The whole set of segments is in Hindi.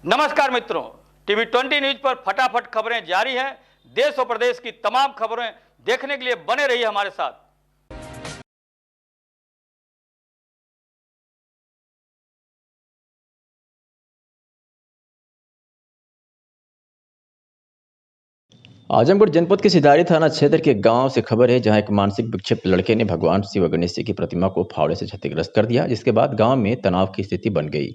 नमस्कार मित्रों, टीवी 20 न्यूज पर फटाफट खबरें जारी हैं। देश और प्रदेश की तमाम खबरें देखने के लिए बने रहिए हमारे साथ। आजमगढ़ जनपद के सिधारी थाना क्षेत्र के गांव से खबर है, जहां एक मानसिक विक्षिप्त लड़के ने भगवान शिव व गणेश जी की प्रतिमा को फावड़े से क्षतिग्रस्त कर दिया, जिसके बाद गांव में तनाव की स्थिति बन गई।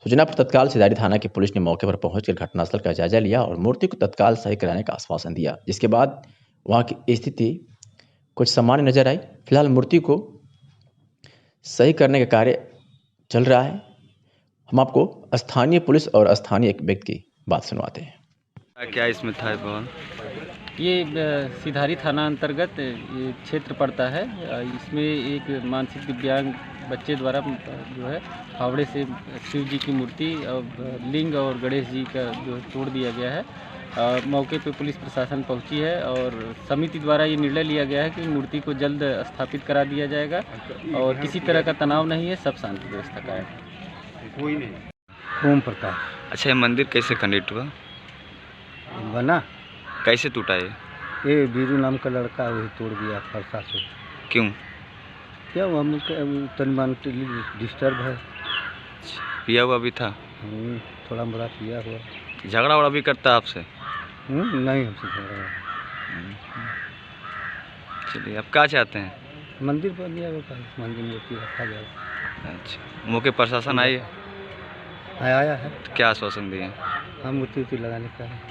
सूचना पर तत्काल सिधारी थाना की पुलिस ने मौके पर पहुंचकर घटनास्थल का जायजा लिया और मूर्ति को तत्काल सही कराने का आश्वासन दिया, जिसके बाद वहां की स्थिति कुछ सामान्य नजर आई। फिलहाल मूर्ति को सही करने का कार्य चल रहा है। हम आपको स्थानीय पुलिस और स्थानीय एक व्यक्ति की बात सुनवाते हैं। क्या इसमें था बहन? ये सिधारी थाना अंतर्गत ये क्षेत्र पड़ता है। इसमें एक मानसिक दिव्यांग बच्चे द्वारा जो है फावड़े से शिव जी की मूर्ति और लिंग और गणेश जी का जो तोड़ दिया गया है। मौके पे पुलिस प्रशासन पहुंची है और समिति द्वारा ये निर्णय लिया गया है कि मूर्ति को जल्द स्थापित करा दिया जाएगा और किसी तरह का तनाव नहीं है, सब शांति व्यवस्था का है। कोई नहीं। ओम प्रकाश। अच्छा, ये मंदिर कैसे कंडक्ट हुआ? बना कैसे टूटा ये बीरू नाम का लड़का वही तोड़ दिया फरसा से। क्यों? क्या वो हम तन मन डिस्टर्ब है। पिया हुआ भी था? थोड़ा बड़ा पिया हुआ। झगड़ा वगड़ा भी करता आपसे? नहीं, हमसे झगड़ा। चलिए, अब क्या चाहते हैं? मंदिर बन गया वो, मंदिर मूर्ति रखा जाए। अच्छा, मौके प्रशासन आई? आया है। क्या आश्वासन दिए? हम मूर्ति लगाने का है।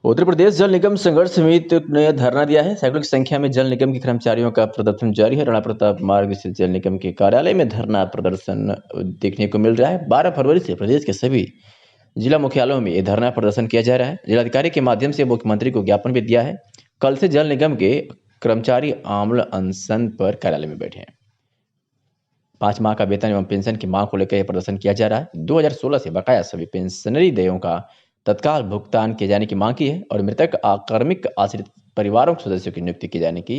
उत्तर प्रदेश जल निगम संघर्ष समिति ने धरना दिया है। सैकड़ों की संख्या में जल निगम के कर्मचारियों का प्रदर्शन जारी है। राणा प्रताप मार्ग स्थित जल निगम के कार्यालय में धरना प्रदर्शन देखने को मिल रहा है। 12 फरवरी से प्रदेश के सभी जिला मुख्यालयों में यह धरना प्रदर्शन किया जा रहा है। जिलाधिकारी के माध्यम से मुख्यमंत्री को ज्ञापन भी दिया है। कल से जल निगम के कर्मचारी आम्ल अनशन पर कार्यालय में बैठे हैं। 5 माह का वेतन एवं पेंशन की मांग को लेकर यह प्रदर्शन किया जा रहा है। 2016 से बकाया सभी पेंशनरी देयों का तत्काल भुगतान किए जाने की मांग की है और मृतक आकर्मिक आश्रित परिवारों के सदस्यों की नियुक्ति की जाने की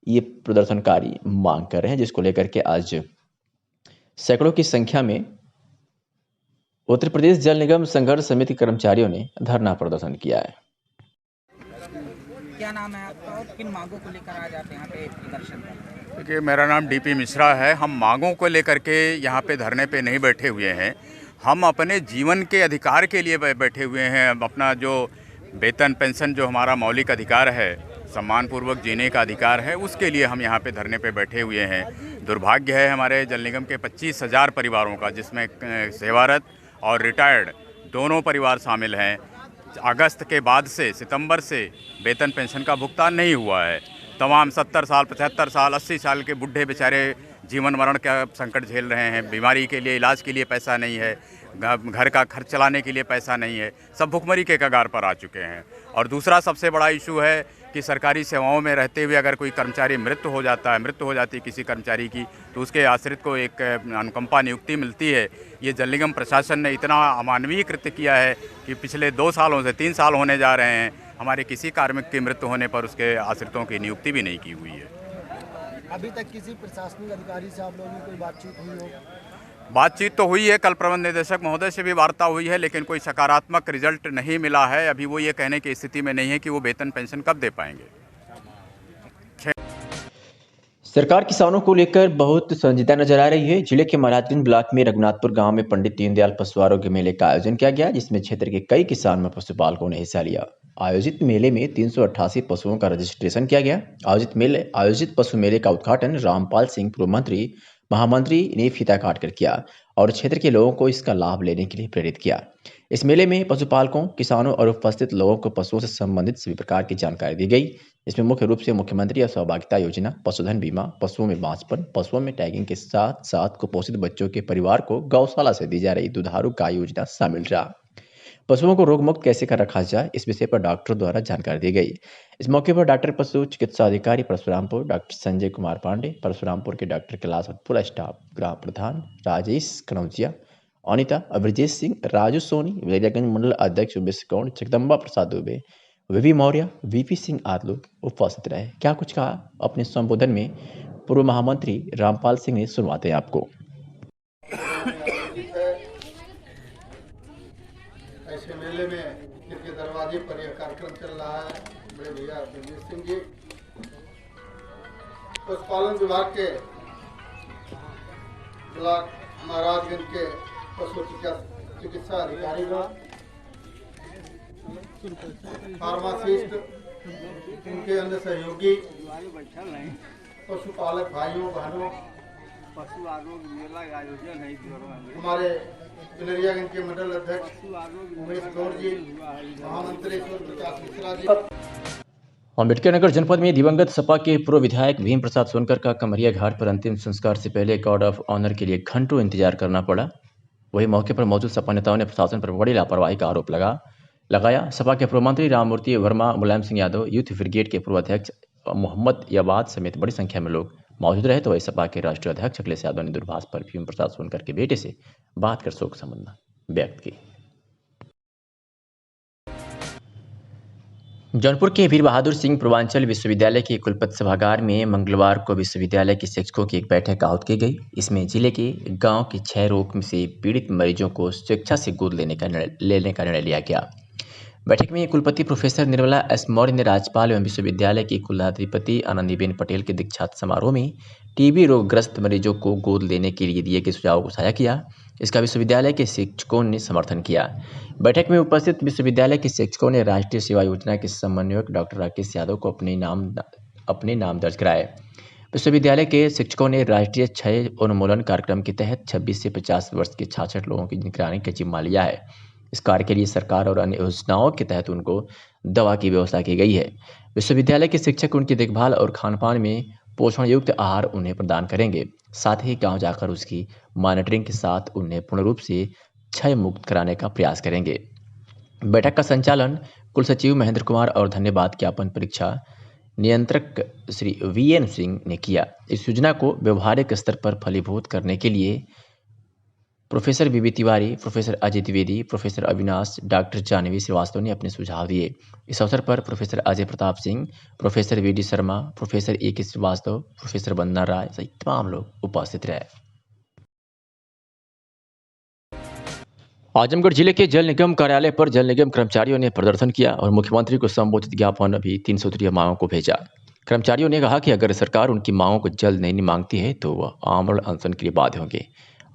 ये प्रदर्शनकारी मांग कर रहे हैं, जिसको लेकर के आज सैकड़ों की संख्या में उत्तर प्रदेश जल निगम संघर्ष समिति कर्मचारियों ने धरना प्रदर्शन किया है। क्या नाम है आपका और किन मांगों को लेकर आज आप यहाँ पे प्रदर्शन कर रहे हैं? देखिए, मेरा नाम डीपी मिश्रा है। हम मांगों को लेकर के यहाँ पे धरने पे नहीं बैठे हुए हैं। हम अपने जीवन के अधिकार के लिए बैठे हुए हैं। अपना जो वेतन पेंशन जो हमारा मौलिक अधिकार है, सम्मानपूर्वक जीने का अधिकार है, उसके लिए हम यहाँ पे धरने पे बैठे हुए हैं। दुर्भाग्य है हमारे जल निगम के 25,000 परिवारों का, जिसमें सेवारत और रिटायर्ड दोनों परिवार शामिल हैं। अगस्त के बाद से सितंबर से वेतन पेंशन का भुगतान नहीं हुआ है। तमाम 70 साल 75 साल 80 साल के बुढ़े बेचारे जीवन मरण का संकट झेल रहे हैं। बीमारी के लिए इलाज के लिए पैसा नहीं है, घर का खर्च चलाने के लिए पैसा नहीं है। सब भुखमरी के कगार पर आ चुके हैं। और दूसरा सबसे बड़ा इशू है कि सरकारी सेवाओं में रहते हुए अगर कोई कर्मचारी मृत्यु हो जाती है किसी कर्मचारी की, तो उसके आश्रित को एक अनुकंपा नियुक्ति मिलती है। ये जल निगम प्रशासन ने इतना अमानवीय कृत्य किया है कि पिछले 2 सालों से 3 साल होने जा रहे हैं, हमारे किसी कार्मिक की मृत्यु होने पर उसके आश्रितों की नियुक्ति भी नहीं की हुई है। अभी तक किसी प्रशासनिक अधिकारी से आप लोगों की कोई बातचीत हुई हो? बातचीत तो हुई है, कल प्रबंध निदेशक महोदय से भी वार्ता हुई है, लेकिन कोई सकारात्मक रिजल्ट नहीं मिला है। अभी वो ये कहने की स्थिति में नहीं है कि वो वेतन पेंशन कब दे पाएंगे। सरकार किसानों को लेकर बहुत संजीदा नजर आ रही है। जिले के महाराजगंज ब्लॉक में रघुनाथपुर गांव में पंडित दीनदयाल पशु आरोग्य मेले का आयोजन किया गया, जिसमें क्षेत्र के कई किसान व पशुपालकों ने हिस्सा लिया। आयोजित मेले में 388 पशुओं का रजिस्ट्रेशन किया गया। आयोजित पशु मेले का उद्घाटन रामपाल सिंह पूर्व मंत्री महामंत्री ने फीता काटकर किया और क्षेत्र के लोगों को इसका लाभ लेने के लिए प्रेरित किया। इस मेले में पशुपालकों, किसानों और उपस्थित लोगों को पशुओं से संबंधित सभी प्रकार की जानकारी दी गई। इसमें मुख्य रूप से मुख्यमंत्री सहभागिता योजना, पशुधन बीमा, पशुओं में बांझपन, पशुओं में टैगिंग के साथ साथ कुपोषित बच्चों के परिवार को गौशाला से दी जा रही दुधारू गाय योजना शामिल रहा। पशुओं को रोग मुक्त कैसे कर रखा जाए, इस विषय पर डॉक्टरों द्वारा जानकारी दी गई। इस मौके पर डॉक्टर पशु चिकित्सा अधिकारी परशुरामपुर डॉक्टर संजय कुमार पांडे, परशुरामपुर के डॉक्टर कैलाश पूरा स्टाफ, ग्राम प्रधान राजेश कनौजिया, अनिता, ब्रजेश सिंह, राजू सोनी, विजयगंज मंडल अध्यक्ष उमेश गौड़, जगदम्बा प्रसाद दुबे, वीवी मौर्य, वीपी सिंह आदि लोग उपस्थित रहे। क्या कुछ कहा अपने संबोधन में पूर्व महामंत्री रामपाल सिंह ने, सुनवाते हैं आपको। जिले में के दरवाजे पर यह कार्यक्रम चल रहा है। बड़े भैया जगदीश सिंह जी पशुपालन विभाग के ब्लॉक महाराजगंज के पशु चिकित्सा अधिकारी, फार्मासिस्ट, उनके अन्य सहयोगी, पशुपालक भाइयों बहनों, पशु आरोग्य मेला का आयोजन है हमारे पिलरियागंज के मंडल अध्यक्ष उमेश गौर जी, महामंत्री प्रकाश मिश्रा जी। अम्बेडकर नगर जनपद में दिवंगत सपा के पूर्व विधायक भीम प्रसाद सोनकर का कमरिया घाट पर अंतिम संस्कार से पहले गार्ड ऑफ ऑनर के लिए घंटों इंतजार करना पड़ा। वही मौके पर मौजूद सपा नेताओं ने प्रशासन पर बड़ी लापरवाही का आरोप लगाया। सपा के पूर्व मंत्री राममूर्ति वर्मा, मुलायम सिंह यादव, यूथ ब्रिगेड के पूर्व अध्यक्ष मोहम्मद याबाद समेत बड़ी संख्या में लोग मौजूद रहे। तो वही सपा के राष्ट्रीय अध्यक्ष अखिलेश यादव ने दूरभाष पर भीम प्रसाद सोनकर के बेटे से बात कर शोक संवेदना व्यक्त की। जौनपुर के वीर बहादुर सिंह पूर्वांचल विश्वविद्यालय के कुलपति सभागार में मंगलवार को विश्वविद्यालय के शिक्षकों की एक बैठक आहूत की गई। इसमें जिले के गांव के 6 रोग से पीड़ित मरीजों को स्वेच्छा से गोद लेने का निर्णय लिया गया। बैठक में कुलपति प्रोफेसर निर्मला एस मौर्य ने राज्यपाल एवं विश्वविद्यालय की कुलाधिपति आनंदीबेन पटेल के दीक्षांत समारोह में टीबी रोगग्रस्त मरीजों को गोद लेने के लिए दिए गए सुझावों को साझा किया। इसका विश्वविद्यालय के शिक्षकों ने समर्थन किया। बैठक में उपस्थित विश्वविद्यालय के शिक्षकों ने राष्ट्रीय सेवा योजना के समन्वयक डॉक्टर राकेश यादव को अपने नाम दर्ज कराए। विश्वविद्यालय के शिक्षकों ने राष्ट्रीय क्षय उन्मूलन कार्यक्रम के तहत 26 से 50 वर्ष के 66 लोगों की निगरानी का जिम्मा लिया है। इस कार्य के लिए सरकार और अन्य योजनाओं के तहत उनको दवा की व्यवस्था की गई है। विश्वविद्यालय के शिक्षक उनकी देखभाल और खानपान में पोषण युक्त आहार उन्हें प्रदान करेंगे। साथ ही गांव जाकर उसकी मॉनिटरिंग के साथ उन्हें पूर्ण रूप से क्षय मुक्त कराने का प्रयास करेंगे। बैठक का संचालन कुल सचिव महेंद्र कुमार और धन्यवाद ज्ञापन परीक्षा नियंत्रक श्री VN सिंह ने किया। इस योजना को व्यवहारिक स्तर पर फलीभूत करने के लिए professor BB Tiwari, professor Ajay Dwivedi, professor Avinash, doctor Janvi Srivastava ने अपने सुझाव दिए। इस अवसर पर professor Ajay Pratap Singh, professor VD Sharma, professor AK Srivastava, professor Vandana Rai सहित तमाम लोग उपस्थित रहे। आजमगढ़ जिले के जल निगम कार्यालय पर जल निगम कर्मचारियों ने प्रदर्शन किया और मुख्यमंत्री को संबोधित ज्ञापन भी 3 सूत्रीय मांगों को भेजा। कर्मचारियों ने कहा कि अगर सरकार उनकी मांगों को जल्द नहीं मांगती है तो वह आमरण अनशन के लिए बाध्य होंगे।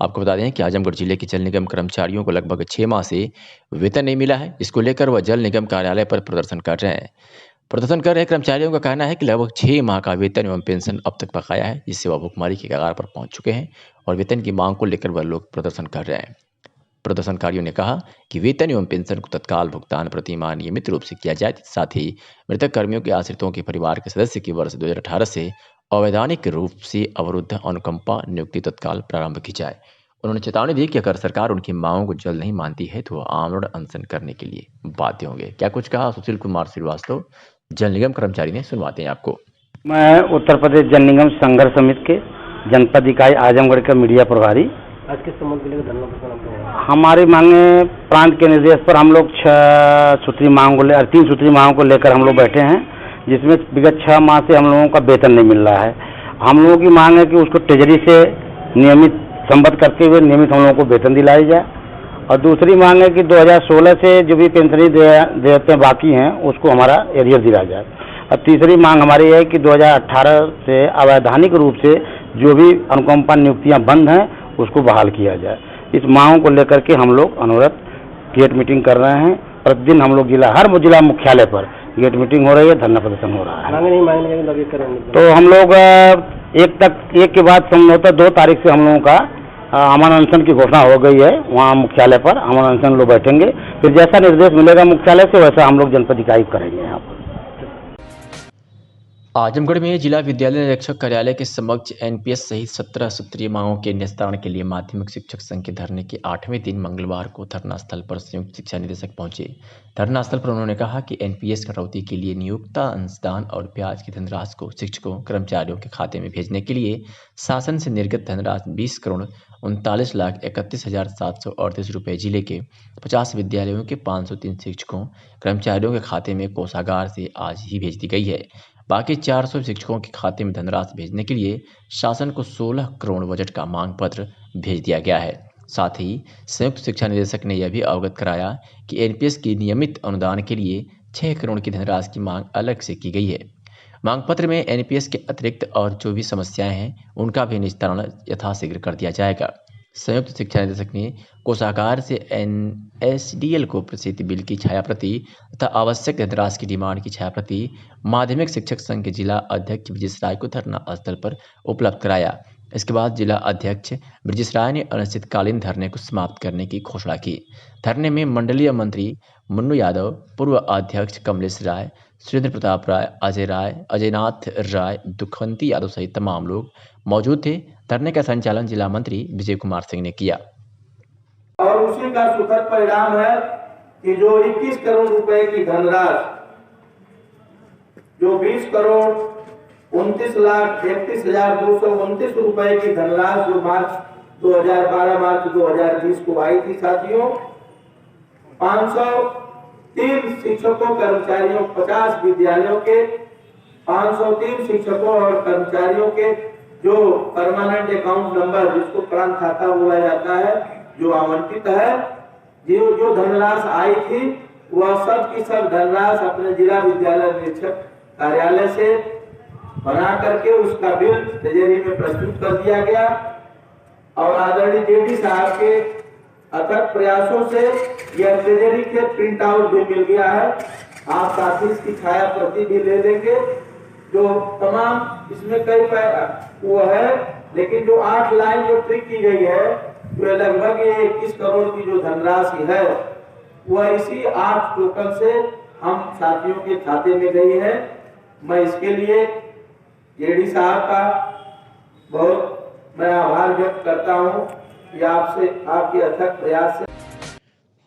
आपको बता दें कि आजमगढ़ जिले के जल निगम कर्मचारियों को लगभग 6 माह से वेतन नहीं मिला है, जिसको लेकर वह जल निगम कार्यालय पर प्रदर्शन कर रहे हैं। प्रदर्शन कर रहे कर्मचारियों का कहना है कि लगभग 6 माह का वेतन एवं पेंशन अब तक बकाया है, जिससे वह भुखमरी की कगार पर पहुंच चुके हैं और वेतन की मांग को लेकर वह लोग प्रदर्शन कर रहे हैं। प्रदर्शनकारियों ने कहा कि वेतन एवं पेंशन को तत्काल भुगतान प्रति माह नियमित रूप से किया जाए। साथ ही मृतक कर्मियों के आश्रितों के परिवार के सदस्य की वर्ष 2018 से अवैधानिक रूप से अवरुद्ध अनुकंपा नियुक्ति तत्काल प्रारंभ की जाए। उन्होंने चेतावनी दी कि अगर सरकार उनकी मांगों को जल्द नहीं मानती है तो वह आमरण अनशन करने के लिए बाध्य होंगे। क्या कुछ कहा सुशील कुमार श्रीवास्तव, जल निगम कर्मचारी ने, सुनवाते हैं आपको। मैं उत्तर प्रदेश जल निगम संघर्ष समिति के जनपद इकाई आजमगढ़ का मीडिया प्रभारी। आज किस संबंध के लिए धरना प्रदर्शन? हमारी मांगे प्रांत के निर्देश पर हम लोग 3 सूत्री मांगों को लेकर हम लोग बैठे हैं, जिसमें विगत 6 माह से हम लोगों का वेतन नहीं मिल रहा है। हम लोगों की मांग है कि उसको ट्रेजरी से नियमित संबद्ध करते हुए नियमित हम लोगों को वेतन दिलाई जाए। और दूसरी मांग है कि 2016 से जो भी पेंशनी देते बाकी हैं उसको हमारा एरियर दिया जाए। और तीसरी मांग हमारी है कि 2018 से अवैधानिक रूप से जो भी अनुकंपा नियुक्तियां बंद हैं उसको बहाल किया जाए। इस मांगों को लेकर के हम लोग अनवरत गेट मीटिंग कर रहे हैं। प्रतिदिन हम लोग हर जिला मुख्यालय पर गेट मीटिंग हो रही है, धरना प्रदर्शन हो रहा है। मांगे नहीं मांगने लगे करेंगे तो हम लोग एक के बाद संभवतः 2 तारीख से हम लोगों का अमन अनशन की घोषणा हो गई है। वहाँ मुख्यालय पर अमन अनशन लोग बैठेंगे, फिर जैसा निर्देश मिलेगा मुख्यालय से वैसा हम लोग जनपद इकाई करेंगे। यहाँ पर आजमगढ़ में जिला विद्यालय निरीक्षक कार्यालय के समक्ष NPS सहित 17 सूत्रीय मांगों के निस्तारण के लिए माध्यमिक शिक्षक संघ के धरने के 8वें दिन मंगलवार को धरना स्थल पर संयुक्त शिक्षा निदेशक पहुंचे। धरना स्थल पर उन्होंने कहा कि NPS कटौती के लिए नियोक्ता अंशदान और ब्याज की धनराशि को शिक्षकों कर्मचारियों के खाते में भेजने के लिए शासन से निर्गत धनराशि 20,39,31,738 रुपये जिले के 50 विद्यालयों के 503 शिक्षकों कर्मचारियों के खाते में कोषागार से आज ही भेज दी गई है। बाकी 400 शिक्षकों के खाते में धनराशि भेजने के लिए शासन को 16 करोड़ बजट का मांग पत्र भेज दिया गया है। साथ ही संयुक्त शिक्षा निदेशक ने यह भी अवगत कराया कि एनपीएस की नियमित अनुदान के लिए 6 करोड़ की धनराशि की मांग अलग से की गई है। मांग पत्र में एनपीएस के अतिरिक्त और जो भी समस्याएं हैं उनका भी निस्तारण यथाशीघ्र कर दिया जाएगा। संयुक्त शिक्षा निदेशक ने कोषागार से एनएसडीएल को प्रसिद्ध बिल की छायाप्रति तथा आवश्यक धनराशि की डिमांड की छायाप्रति माध्यमिक शिक्षक संघ के जिला अध्यक्ष ब्रजेश राय को धरना स्थल पर उपलब्ध कराया। इसके बाद जिला अध्यक्ष ब्रजेश राय ने अनिश्चितकालीन धरने को समाप्त करने की घोषणा की। धरने में मंडलीय मंत्री मुन्नू यादव, पूर्व अध्यक्ष कमलेश राय, सुरेंद्र प्रताप राय, अजय राय, अजयनाथ राय, दुखवंती यादव सहित तमाम लोग मौजूद थे। धरने का संचालन जिला मंत्री विजय कुमार सिंह ने किया। और उसी का सुखद परिणाम है कि जो 21 करोड़ रुपए की धनराशि, जो 20 करोड़ 29,31,229 रुपए की धनराशि जो मार्च 2020 को आई थी साथियों, 503 शिक्षकों कर्मचारियों, 50 विद्यालयों के 503 शिक्षकों और कर्मचारियों के जो परमानेंट अकाउंट नंबर, जिसको प्राण खाता बोला जाता है, जो आवंटित है, जो धनराशि आई थी वह सब की सब धनराशि अपने जिला विद्यालय निरीक्षक कार्यालय से बना करके उसका बिल ट्रेजरी में प्रस्तुत कर दिया गया और आदरणीय जेडी साहब के अथक प्रयासों से यह ट्रेजरी के प्रिंट आउट भी मिल गया है। आप साथ ही इसकी छाया प्रति भी ले लेंगे। जो तमाम इसमें कई वो है, लेकिन जो 8 लाइन जो ट्रिक की गई है, जो लगभग 21 करोड़ की जो धनराशि है, वह इसी 8 टोकन से हम साथियों के खाते में गई है। मैं इसके लिए जेडी साहब का बहुत मैं आभार व्यक्त करता हूं कि आपसे आपके अथक प्रयास से।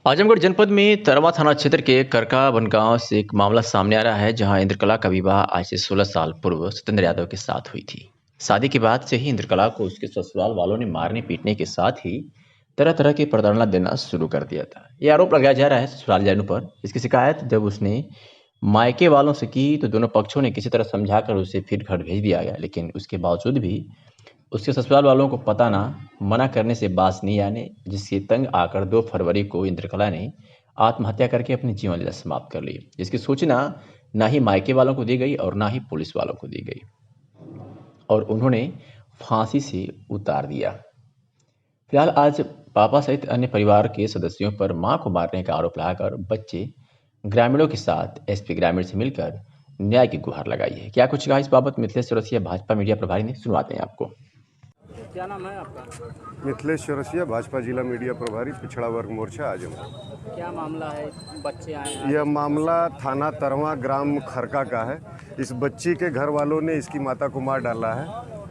आजमगढ़ जनपद में तरवा थाना क्षेत्र के करका बनगांव से एक मामला सामने आ रहा है, जहां इंद्रकला का विवाह आज से 16 साल पूर्व सत्येंद्र यादव के साथ हुई थी। शादी के बाद से ही इंद्रकला को उसके ससुराल वालों ने मारने पीटने के साथ ही तरह तरह की प्रताड़ना देना शुरू कर दिया था। ये आरोप लगाया जा रहा है ससुराल जाने पर। इसकी शिकायत जब उसने मायके वालों से की तो दोनों पक्षों ने किसी तरह समझाकर उसे फिर घर भेज दिया गया, लेकिन उसके बावजूद भी उसके ससुराल वालों को पता ना मना करने से बात नहीं आने, जिससे तंग आकर 2 फरवरी को इंद्रकला ने आत्महत्या करके अपनी जीवन लीला समाप्त कर ली। जिसकी सूचना ना ही मायके वालों को दी गई और ना ही पुलिस वालों को दी गई और उन्होंने फांसी से उतार दिया। फिलहाल आज पापा सहित अन्य परिवार के सदस्यों पर मां को मारने का आरोप लगाकर बच्चे ग्रामीणों के साथ एसपी ग्रामीण से मिलकर न्याय की गुहार लगाई है। क्या कुछ कहा इस बाबत मिथिलेश चौरसिया भाजपा मीडिया प्रभारी ने, सुनवाते हैं आपको। क्या नाम है आपका? मिथिलेश चौरसिया, भाजपा जिला मीडिया प्रभारी, पिछड़ा वर्ग मोर्चा आजमगढ़। क्या मामला है? बच्चे आए हैं। यह मामला थाना तरवा ग्राम खरका का है। इस बच्ची के घर वालों ने इसकी माता को मार डाला है।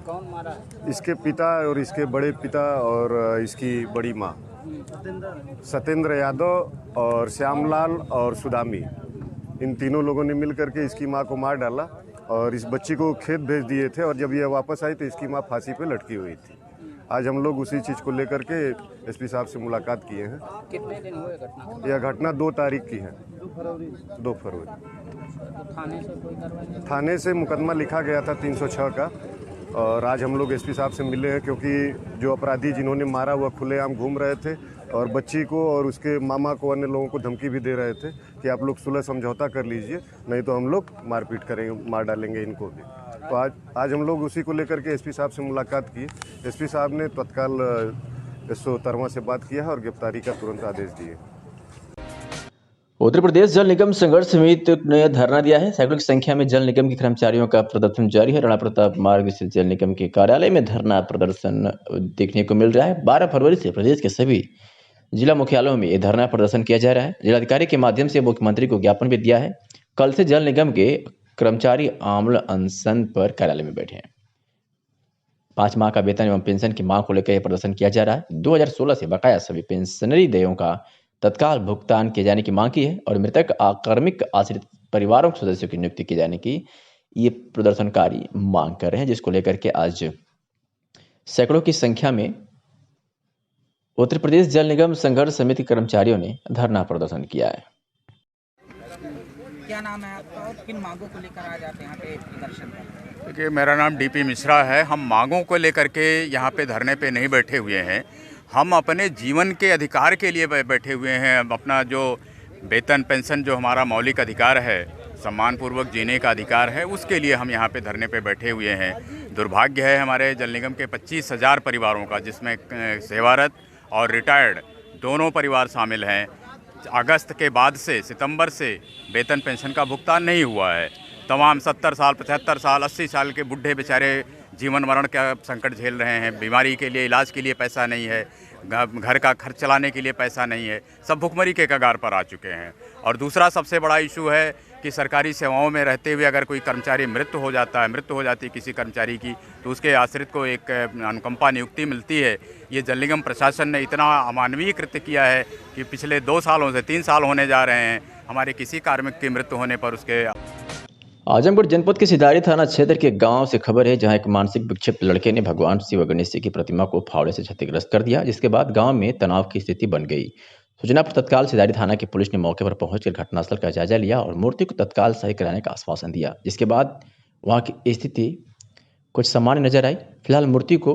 कौन मारा है? इसके पिता और इसके बड़े पिता और इसकी बड़ी माँ सत्येंद्र यादव और श्यामलाल और सुदामी, इन तीनों लोगों ने मिलकर के इसकी माँ को मार डाला और इस बच्ची को खेत भेज दिए थे और जब यह वापस आई तो इसकी माँ फांसी पे लटकी हुई थी। आज हम लोग उसी चीज़ को लेकर के एसपी साहब से मुलाकात किए हैं। कितने दिन हुए घटना? यह घटना 2 तारीख की है, 2 फरवरी। तो थाने से कोई कार्रवाई? थाने से मुकदमा लिखा गया था 306 का और आज हम लोग एसपी साहब से मिले हैं, क्योंकि जो अपराधी जिन्होंने मारा वह खुलेआम घूम रहे थे और बच्ची को और उसके मामा को, अन्य लोगों को धमकी भी दे रहे थे कि आप लोग सुलह समझौता कर लीजिए, नहीं तो हम लोग मारपीट करेंगे, मार डालेंगे इनको भी। तो आज हम लोग उसी को लेकर के एसपी साहब से मुलाकात की। एसपी साहब ने तत्काल एसओ तरवा से बात किया है और गिरफ्तारी का तुरंत आदेश दिए। उत्तर प्रदेश जल निगम संघर्ष समिति ने धरना दिया है। सैकड़ों की संख्या में जल निगम के कर्मचारियों का प्रदर्शन जारी है। राणा प्रताप मार्ग स्थित जल निगम के कार्यालय में धरना प्रदर्शन देखने को मिल रहा है। 12 फरवरी से प्रदेश के सभी जिला मुख्यालयों में ये धरना प्रदर्शन किया जा रहा है। जिलाधिकारी के माध्यम से मुख्यमंत्री को ज्ञापन भी दिया है। कल से जल निगम के कर्मचारी आम्ल अनशन पर कार्यालय में बैठे हैं। 5 माह का वेतन एवं पेंशन की मांग को लेकर यह प्रदर्शन किया जा रहा है। 2016 से बकाया सभी पेंशनरी देयों का तत्काल भुगतान किए जाने की मांग की है और मृतक आकर्मिक आश्रित परिवारों के सदस्यों की नियुक्ति किए जाने की ये प्रदर्शनकारी मांग कर रहे हैं, जिसको लेकर के आज सैकड़ों की संख्या में उत्तर प्रदेश जल निगम संघर्ष समिति कर्मचारियों ने धरना प्रदर्शन किया है। क्या नाम है आपका और किन मांगों को लेकर आज आप यहाँ पे प्रदर्शन कर रहे हैं? देखिए, मेरा नाम डीपी मिश्रा है। हम मांगों को लेकर के यहाँ पे धरने पे नहीं बैठे हुए हैं। हम अपने जीवन के अधिकार के लिए बैठे हुए हैं। अपना जो वेतन पेंशन जो हमारा मौलिक अधिकार है, सम्मानपूर्वक जीने का अधिकार है, उसके लिए हम यहाँ पे धरने पे बैठे हुए हैं। दुर्भाग्य है हमारे जल निगम के 25,000 परिवारों का, जिसमें सेवारत और रिटायर्ड दोनों परिवार शामिल हैं। अगस्त के बाद से सितंबर से वेतन पेंशन का भुगतान नहीं हुआ है। तमाम 70 साल 75 साल 80 साल के बुढ़े बेचारे जीवन मरण का संकट झेल रहे हैं। बीमारी के लिए इलाज के लिए पैसा नहीं है, घर का खर्च चलाने के लिए पैसा नहीं है, सब भुखमरी के कगार पर आ चुके हैं। और दूसरा सबसे बड़ा इशू है कि सरकारी सेवाओं में रहते हुए अगर कोई कर्मचारी मृत्यु हो जाती है किसी कर्मचारी की, तो उसके आश्रित को एक अनुकंपा नियुक्ति मिलती है। ये जल निगम प्रशासन ने इतना अमानवीय कृत्य किया है कि पिछले 2 सालों से 3 साल होने जा रहे हैं, हमारे किसी कार्मिक की मृत्यु होने पर उसके। आजमगढ़ जनपद के सिधारी थाना क्षेत्र के गांव से खबर है, जहां एक मानसिक विक्षिप्त लड़के ने भगवान शिव गणेश जी की प्रतिमा को फावड़े से क्षतिग्रस्त कर दिया, जिसके बाद गांव में तनाव की स्थिति बन गई। सूचना पर तत्काल सिधारी थाना की पुलिस ने मौके पर पहुंचकर घटनास्थल का जायजा लिया और मूर्ति को तत्काल सही कराने का आश्वासन दिया, जिसके बाद वहां की स्थिति कुछ सामान्य नजर आई। फिलहाल मूर्ति को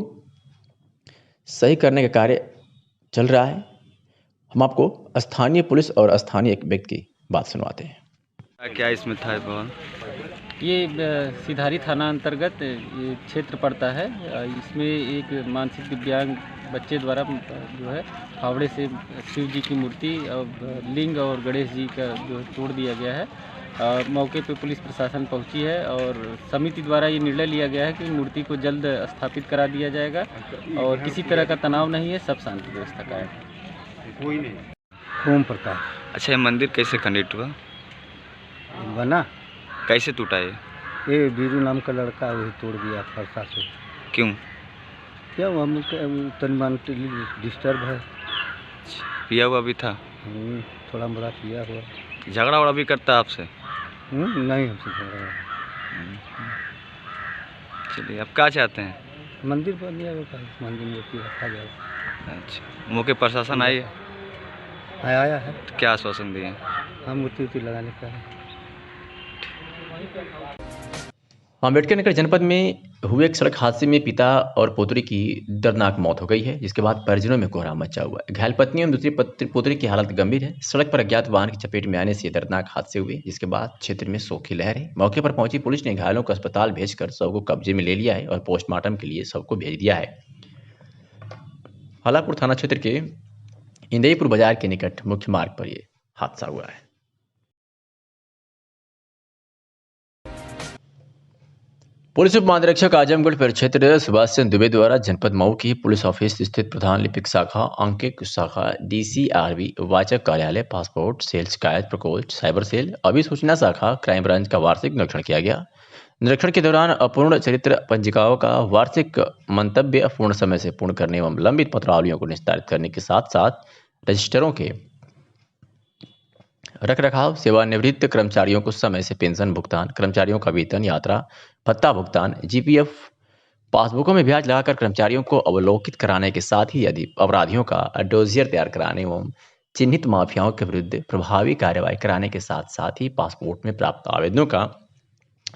सही करने का कार्य चल रहा है। हम आपको स्थानीय पुलिस और स्थानीय एक व्यक्ति की बात सुनवाते हैं। क्या इसमें था भगवान? ये सिधारी थाना अंतर्गत ये क्षेत्र पड़ता है। इसमें एक मानसिक दिव्यांग बच्चे द्वारा जो है फावड़े से शिव जी की मूर्ति और लिंग और गणेश जी का जो तोड़ दिया गया है। मौके पे पुलिस प्रशासन पहुंची है और समिति द्वारा ये निर्णय लिया गया है कि मूर्ति को जल्द स्थापित करा दिया जाएगा और किसी तरह का तनाव नहीं है, सब शांति व्यवस्था का है। कोई नहीं। ओम प्रकाश। अच्छा, ये मंदिर कैसे खंडित हुआ? बना कैसे टूटा ये वीरू नाम का लड़का वही तोड़ दिया फरसा से। क्यों? क्या हम तन डिस्टर्ब है। पिया हुआ भी था? थोड़ा बड़ा पिया हुआ। झगड़ा वगड़ा भी करता आपसे? नहीं, हमसे झगड़ा। चलिए, अब क्या चाहते हैं? मंदिर बन गया, मंदिर में रखा जाए। अच्छा, मौके प्रशासन आई है? आया है। तो क्या आश्वासन दिए? हम मूर्ति लगाने का है। अम्बेडकर नगर जनपद में हुए एक सड़क हादसे में पिता और पोतरी की दर्दनाक मौत हो गई है, जिसके बाद परिजनों में कोहराम मचा हुआ है। घायल पत्नी एवं दूसरी पोतरी की हालत गंभीर है। सड़क पर अज्ञात वाहन की चपेट में आने से दर्दनाक हादसे हुए, जिसके बाद क्षेत्र में शोक की लहर है। मौके पर पहुंची पुलिस ने घायलों को अस्पताल भेजकर शव को कब्जे में ले लिया है और पोस्टमार्टम के लिए शव को भेज दिया है। हलापुर थाना क्षेत्र के इंदईपुर बाजार के निकट मुख्य मार्ग पर यह हादसा हुआ है। पुलिस उप महानिरीक्षक आजमगढ़ परिक्षेत्र सुभाष चंद्र दुबे द्वारा जनपद मऊ की पुलिस ऑफिस स्थित प्रधान लिपिक शाखा, अंकित शाखा, DCRB वाचक कार्यालय, पासपोर्ट सेल, शिकायत प्रकोष्ठ, साइबर सेल, अभिसूचना शाखा, क्राइम ब्रांच का वार्षिक निरीक्षण किया गया। निरीक्षण के दौरान अपूर्ण चरित्र पंजिकाओं का वार्षिक मंतव्य पूर्ण समय से पूर्ण करने एवं लंबित पत्रावलियों को निस्तारित करने के साथ साथ रजिस्टरों के रखरखाव, सेवानिवृत्त कर्मचारियों को समय से पेंशन भुगतान, कर्मचारियों का वेतन, यात्रा भत्ता भुगतान, GPF पासबुकों में ब्याज लगाकर कर्मचारियों को अवलोकित कराने के साथ ही यदि अपराधियों का डोजियर तैयार कराने एवं चिन्हित माफियाओं के विरुद्ध प्रभावी कार्रवाई कराने के साथ साथ ही पासपोर्ट में प्राप्त आवेदनों का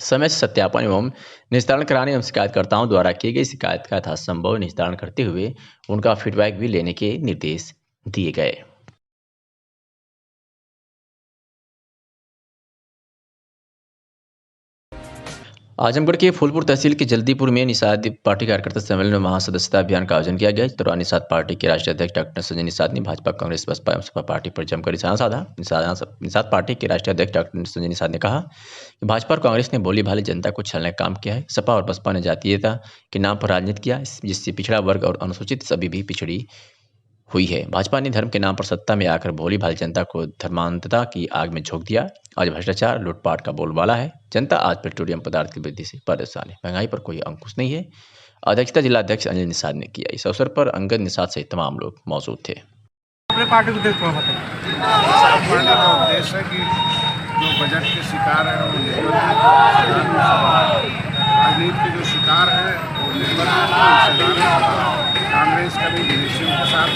समय से सत्यापन एवं निस्तारण कराने एवं शिकायतकर्ताओं द्वारा की गई शिकायत का यथासंभव निस्तारण करते हुए उनका फीडबैक भी लेने के निर्देश दिए गए। आजमगढ़ के फूलपुर तहसील के जल्दीपुर में निषाद पार्टी कार्यकर्ता सम्मेलन में महासदस्यता अभियान का आयोजन किया गया। इस दौरान निषाद पार्टी के राष्ट्रीय अध्यक्ष डॉक्टर संजय निषाद ने भाजपा, कांग्रेस, बसपा एवं सपा पार्टी पर जमकर निशाना साधा। निषाद पार्टी के राष्ट्रीय अध्यक्ष डॉक्टर संजय निषाद ने कहा कि भाजपा और कांग्रेस ने भोली भाली जनता को छलने का काम किया है। सपा और बसपा ने जातीयता के नाम पर राजनीति किया, जिससे पिछड़ा वर्ग और अनुसूचित सभी भी पिछड़ी हुई है। भाजपा ने धर्म के नाम पर सत्ता में आकर भोली भाली जनता को धर्मांधता की आग में झोंक दिया। आज भ्रष्टाचार, लूटपाट का बोलबाला है। जनता आज पेट्रोलियम पदार्थ की वृद्धि से परेशान है। महंगाई पर कोई अंकुश नहीं है। अध्यक्षता जिला अध्यक्ष अनिल निषाद ने किया। इस अवसर पर अंगद निषाद सहित तमाम लोग मौजूद थे। अपने पार्टी को उद्देश्य का उद्देश्य है कि जो बजट के शिकार है वो राजनीति के जो शिकार है वो कांग्रेस का भी विदेशियों के साथ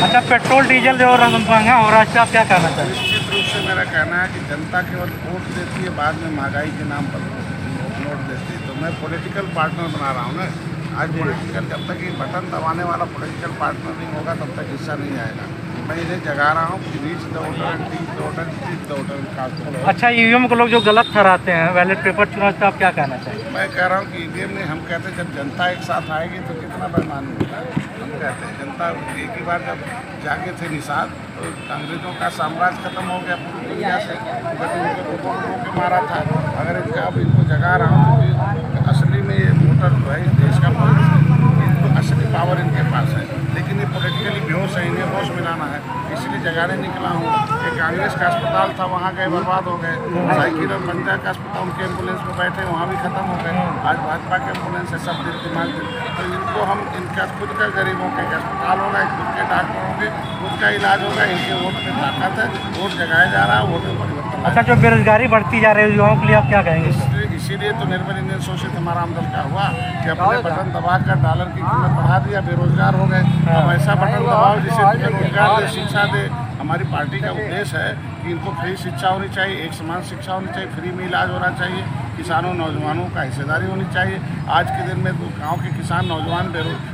अच्छा पेट्रोल डीजल जो महंगा हो रहा है, क्या कहना चाहिए? निश्चित रूप से मैं मेरा कहना है कि जनता केवल वोट देती है, बाद में महंगाई के नाम पर नोट देती है। तो मैं पॉलिटिकल पार्टनर बना रहा हूँ ना। आज पॉलिटिकल, जब तक ये बटन दबाने वाला पॉलिटिकल पार्टनर नहीं होगा तब तक हिस्सा नहीं आएगा। मैं इन्हें जगा रहा हूँ कि reach the voter and teach the voter, teach the voter. अच्छा, ईवीएम को लोग जो गलत ठहराते हैं बैलेट पेपर चुनाव पे, आप क्या कहना चाहिए? मैं कह रहा हूँ कि ईवीएम नहीं, हम कहते हैं जब जनता एक साथ आएगी तो कितना बेईमानी होता है। हम कहते हैं जनता एक ही बार जब जाके थे निषाद तो अंग्रेजों का साम्राज्य खत्म हो गया पूरी दुनिया से, के मारा था। अगर इनका अब इनको जगा रहा हूँ तो असली में ये वोटर जो है इस देश का इनको असली पावर इनके पास है, लेकिन ये पॉलिटिकली बेहोश है, इन्हें होश मिलाना है, इसलिए जगाने निकला हूँ। ये कांग्रेस का अस्पताल था, वहाँ गए बर्बाद हो गए। साइकिल और पंजाब का अस्पताल, उनके एम्बुलेंस में बैठे वहाँ भी खत्म हो गए। आज भाजपा के एम्बुलेंस है, सब दिमाग। तो इनको हम, इनका खुद का गरीबों के अस्पताल होगा, खुद के डॉक्टर होंगे, खुद का इलाज होगा, इनके वोट में ताकत है, वोट जगाया जा रहा है, वोट में परिवर्तन। अच्छा, जो बेरोजगारी बढ़ती जा रही है युवाओं के लिए आप क्या कहेंगे? इसीलिए तो निर्मल इंडियन शोषित हमारा आमदन का हुआ कि अपने बटन दबाकर डॉलर की कीमत बढ़ा दिया, बेरोजगार हो गए। अब ऐसा बटन दबाओ जिससे रोजगार दे, शिक्षा दे। हमारी पार्टी का उद्देश्य है कि इनको फ्री शिक्षा होनी चाहिए, एक समान शिक्षा होनी चाहिए, फ्री में इलाज होना चाहिए, किसानों नौजवानों का हिस्सेदारी होनी चाहिए। आज के दिन में तो गाँव के किसान नौजवान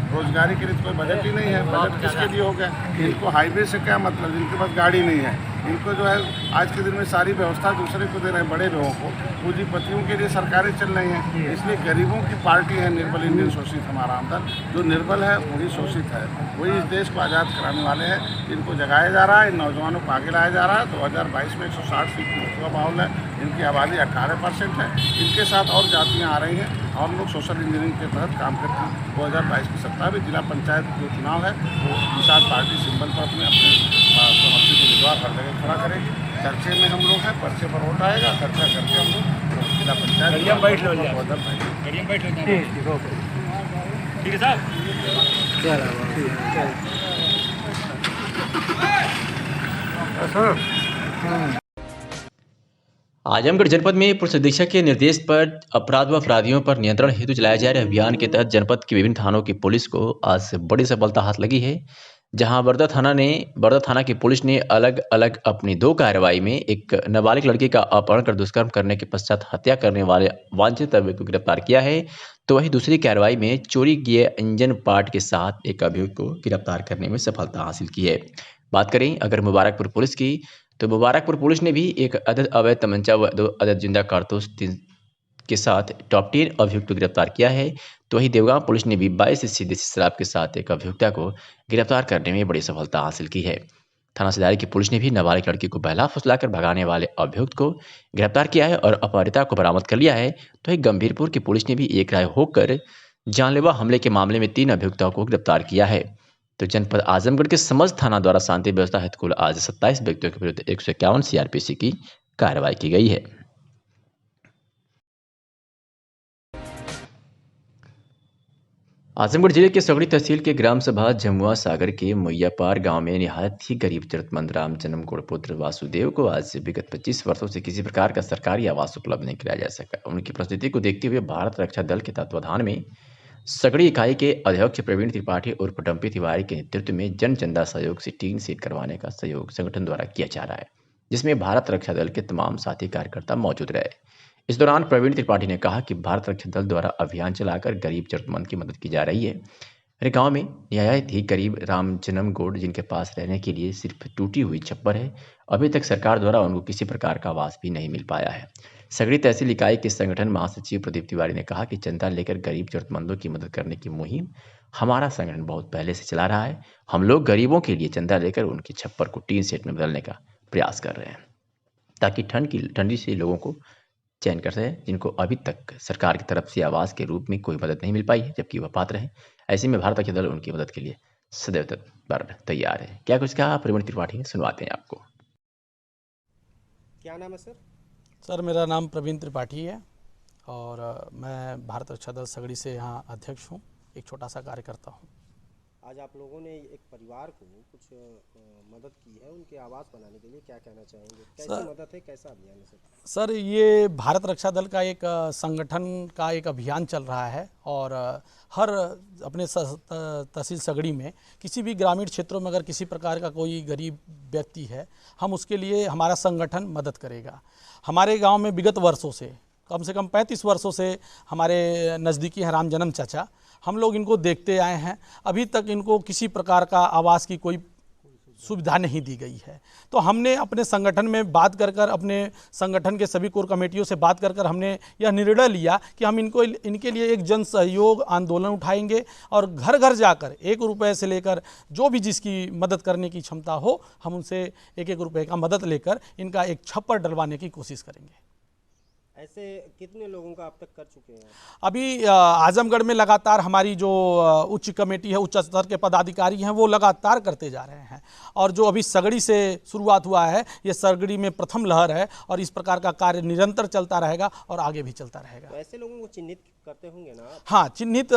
रोजगारी के लिए कोई बजट ही नहीं है। बजट किसके लिए हो गया? इनको हाईवे से क्या मतलब, जिनके पास गाड़ी नहीं है। इनको जो है आज के दिन में सारी व्यवस्था दूसरे को दे रहे हैं, बड़े लोगों को, पूंजीपतियों के लिए सरकारें चल रही हैं। इसलिए गरीबों की पार्टी है निर्बल इंडियन शोषित हमारा आमदन। जो निर्बल है वही शोषित है, वही इस देश को आज़ाद कराने वाले हैं। इनको जगाया जा रहा है, इन नौजवानों को आगे लाया जा रहा है। 2022 में 160 सीट का माहौल है, इनकी आबादी 18% है। इनके साथ और जातियाँ आ रही हैं और लोग सोशल इंजीनियरिंग के तहत काम करते हैं। 2022 की सत्ता में जिला पंचायत जो चुनाव है वो निषाद पार्टी सिंबल पर अपने समर्थित उम्मीदवार हर जगह खड़ा करेगी। चर्चे में हम लोग हैं, पर्चे पर वोट आएगा, चर्चा करके हम लोग जिला पंचायत ठीक है साहब। आजमगढ़ जनपद में पुलिस अधीक्षक के निर्देश पर अपराध व अपराधियों पर नियंत्रण हेतु चलाए जा रहे अभियान के तहत जनपद के विभिन्न थानों की पुलिस को आज बड़ी सफलता हाथ लगी है। जहां बरदा थाना की पुलिस ने अलग अलग अपनी 2 कार्रवाई में एक नाबालिग लड़की का अपहरण कर दुष्कर्म करने के पश्चात हत्या करने वाले वांछित अभियुक्त को गिरफ्तार किया है। तो वहीं दूसरी कार्रवाई में चोरी किए इंजन पार्ट के साथ एक अभियुक्त को गिरफ्तार करने में सफलता हासिल की है। बात करें अगर मुबारकपुर पुलिस की, तो मुबारकपुर पुलिस ने भी एक अदद अवैध तमंचा व 2 अदद जिंदा कारतूस के साथ टॉप 10 अभियुक्त को गिरफ्तार किया है। तो वहीं देवगांव पुलिस ने भी 22 से देसी शराब के साथ एक अभियुक्ता को गिरफ्तार करने में बड़ी सफलता हासिल की है। थाना सिधारी की पुलिस ने भी नाबालिग लड़की को बहला फुसलाकर भगाने वाले अभियुक्त को गिरफ्तार किया है और अपहरिता को बरामद कर लिया है। तो वहीं गंभीरपुर की पुलिस ने भी एक राय होकर जानलेवा हमले के मामले में 3 अभियुक्ताओं को गिरफ्तार किया है। तो जनपद आजमगढ़ के समझ थाना द्वारा शांति व्यवस्था हेतु कुल आज 27 व्यक्तियों के विरुद्ध 151 सीआरपीसी की कार्रवाई की गई है। आजमगढ़ जिले के सगड़ी तहसील के ग्राम सभा जमुआ सागर के मैयापार गांव में निहायत ही गरीब जरूरतमंद राम जन्म गौड़ पुत्र वासुदेव को आज से विगत 25 वर्षों से किसी प्रकार का सरकारी आवास उपलब्ध नहीं कराया जा सका। उनकी परिस्थिति को देखते हुए भारत रक्षा दल के तत्वाधान में सगड़ी इकाई के अध्यक्ष प्रवीण त्रिपाठी उर्फ डम्पी तिवारी के नेतृत्व में जन चंदा सहयोग से टीन सेट करवाने का सहयोग संगठन द्वारा किया जा रहा है, जिसमें भारत रक्षा दल के तमाम साथी कार्यकर्ता मौजूद रहे। इस दौरान प्रवीण त्रिपाठी ने कहा कि भारत रक्षा दल द्वारा अभियान चलाकर गरीब जरूरतमंद की मदद की जा रही है। मेरे गांव में निहायत ही गरीब राम जन्म गौड़ जिनके पास रहने के लिए सिर्फ टूटी हुई छप्पर है, अभी तक सरकार द्वारा उनको किसी प्रकार का आवास भी नहीं मिल पाया है। सगड़ी तहसील इकाई के संगठन महासचिव प्रदीप तिवारी ने कहा कि चंदा लेकर गरीब जरूरतमंदों की मदद करने की मुहिम हमारा संगठन बहुत पहले से चला रहा है। हम लोग गरीबों के लिए चंदा लेकर उनकी छप्पर को टीन सेट में बदलने का प्रयास कर रहे हैं, ताकि ठंडी से लोगों को चयन कर सके, जिनको अभी तक सरकार की तरफ से आवास के रूप में कोई मदद नहीं मिल पाई है, जबकि वह पात्र हैं। ऐसे में भारत रक्षा दल उनकी मदद के लिए सदैव तत्पर तैयार है। क्या कुछ कहा प्रवीण त्रिपाठी ने, सुनवाते हैं आपको। क्या नाम है सर? सर मेरा नाम प्रवीण त्रिपाठी है और मैं भारत रक्षा दल सगड़ी से यहाँ अध्यक्ष हूँ, एक छोटा सा कार्यकर्ता हूँ। आज आप लोगों ने एक परिवार को कुछ मदद की है उनके आवास बनाने के लिए, क्या कहना चाहेंगे? कैसी मदद है, कैसा अभियान है सर? ये भारत रक्षा दल का एक संगठन का एक अभियान चल रहा है और हर अपने तहसील सगड़ी में किसी भी ग्रामीण क्षेत्रों में अगर किसी प्रकार का कोई गरीब व्यक्ति है, हम उसके लिए हमारा संगठन मदद करेगा। हमारे गांव में विगत वर्षों से कम 35 वर्षों से हमारे नज़दीकी हैं राम जन्म चाचा, हम लोग इनको देखते आए हैं। अभी तक इनको किसी प्रकार का आवास की कोई सुविधा नहीं दी गई है। तो हमने अपने संगठन में बात कर अपने संगठन के सभी कोर कमेटियों से बात कर हमने यह निर्णय लिया कि हम इनके लिए एक जन सहयोग आंदोलन उठाएंगे और घर घर जाकर 1 रुपये से लेकर जो भी जिसकी मदद करने की क्षमता हो, हम उनसे 1-1 रुपये का मदद लेकर इनका एक छप्पर डलवाने की कोशिश करेंगे। ऐसे कितने लोगों का अब तक कर चुके हैं? अभी आजमगढ़ में लगातार हमारी जो उच्च कमेटी है, उच्च स्तर के पदाधिकारी हैं, वो लगातार करते जा रहे हैं। और जो अभी सगड़ी से शुरुआत हुआ है, ये सगड़ी में प्रथम लहर है और इस प्रकार का कार्य निरंतर चलता रहेगा और आगे भी चलता रहेगा। तो ऐसे लोगों को चिन्हित करते होंगे ना? हाँ, चिन्हित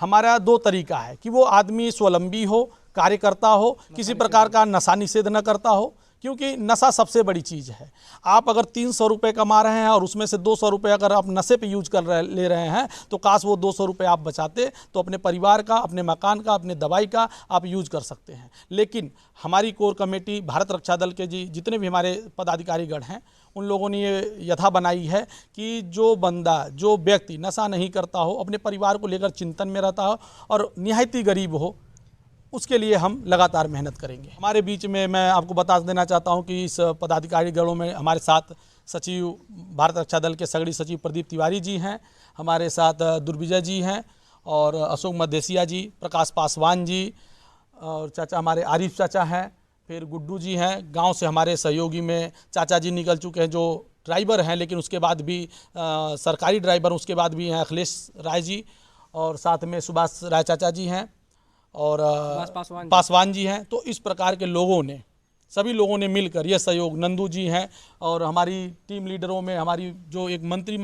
हमारा 2 तरीका है कि वो आदमी स्वावलंबी हो, कार्यकर्ता हो, किसी प्रकार का नशा निषेध न करता हो, क्योंकि नशा सबसे बड़ी चीज़ है। आप अगर 300 रुपये कमा रहे हैं और उसमें से 200 रुपये अगर आप नशे पे यूज ले रहे हैं, तो काश वो 200 रुपये आप बचाते तो अपने परिवार का, अपने मकान का, अपने दवाई का आप यूज कर सकते हैं। लेकिन हमारी कोर कमेटी, भारत रक्षा दल के जितने भी हमारे पदाधिकारीगण हैं, उन लोगों ने ये यथा बनाई है कि जो बंदा, जो व्यक्ति नशा नहीं करता हो, अपने परिवार को लेकर चिंतन में रहता हो और निहायत ही गरीब हो, उसके लिए हम लगातार मेहनत करेंगे। हमारे बीच में मैं आपको बता देना चाहता हूं कि इस पदाधिकारी गणों में हमारे साथ सचिव, भारत रक्षा दल के सगड़ी सचिव प्रदीप तिवारी जी हैं, हमारे साथ दुर्विजय जी हैं और अशोक मदेसिया जी, प्रकाश पासवान जी और चाचा हमारे आरिफ चाचा हैं, फिर गुड्डू जी हैं। गांव से हमारे सहयोगी में चाचा जी निकल चुके हैं जो ड्राइवर हैं, लेकिन उसके बाद भी सरकारी ड्राइवर, उसके बाद भी हैं अखिलेश राय जी और साथ में सुभाष राय चाचा जी हैं और पासवान जी हैं। तो इस प्रकार के लोगों ने, सभी लोगों ने मिलकर यह सहयोग, नंदू जी हैं और हमारी टीम लीडरों में हमारी जो एक मंत्री